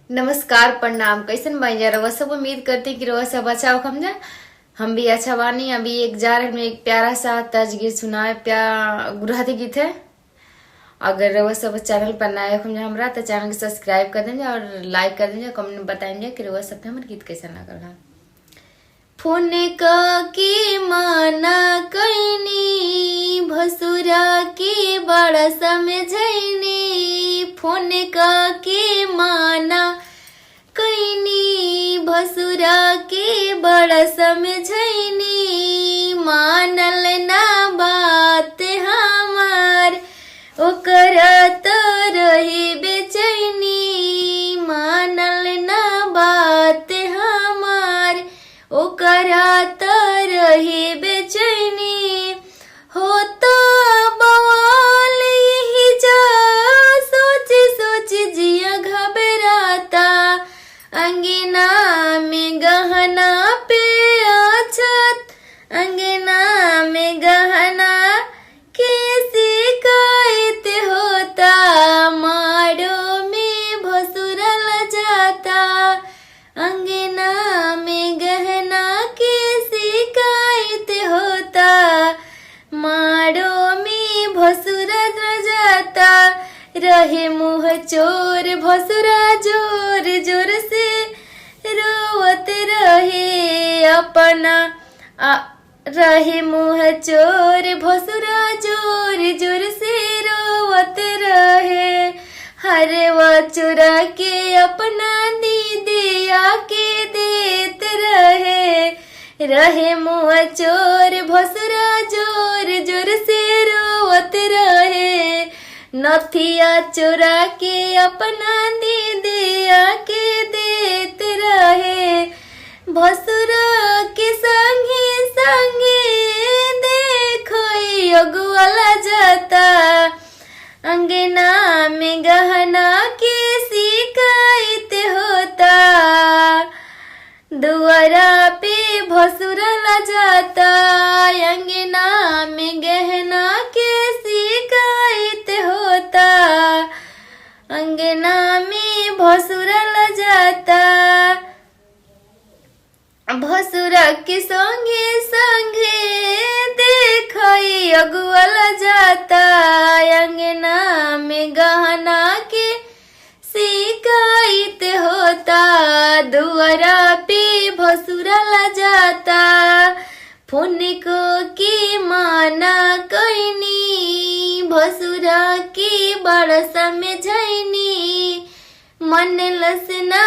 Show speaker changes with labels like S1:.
S1: नमस्कार, प्रणाम। कैसन बानी जा रवा सब? उम्मीद करते कि रवा सब अच्छा हो। हम भी अच्छा बानी। अभी एक जा रहे में एक प्यारा सा तर्ज गीत सुनाए, गुरहती गीत है। अगर रवा सब चैनल पर नए हो हमरा तो चैनल के सब्सक्राइब कर देंगे और लाइक कर देंगे, कमेंट में बताएंगे कि रवा सब हमारे गीत कैसा लगा रहा। फोन की माना कैनी भसुरा की बड़ा समझैनी, फोन की माना कैनी भसुरा के बड़ा समझैनी, मानल ना बात हमार ओकर तो रही बेचैनी, मानल ना बात हमार ओकर तो रही बेचैनी। हो तो बवाल ही जा सोच सोच जिया घबराता, अंगना में गहना पे अछत, अंगना में गहना के शिकायत होता, मारो में भसुरल जाता, अंगना में गहना के शिकायत होता, मारो में भसुरल जाता। रहे मुँह चोर भसुरा जोर जोर से रोवत रहे अपना, रहे मुँह चोर भसुरा जोर जोर से रोवत रहे, हरवा चुरा के अपना दीदी आके देत रहे, रहे मुँह चोर भसुरा जोर जोर से रोवत रहे, नथिया चुरा के अपना दीदी आके देत रहे, भसुरा के संगे संगे देखो अगुआला जाता, अंगना में गहना के शिकायत होता, दुआरा पे भसुरला जाता, अंगना में गहना के शिकायत होता, अंगना में भसुरला जाता, भसुरा के संगे संगे देखई अगुआला जाता, अंगना में गहना के शिकायत होता, दुआरा पे भसुरला जाता, फोन की माना कैनी भसुरा की बड़ा समझैनी, मन लसना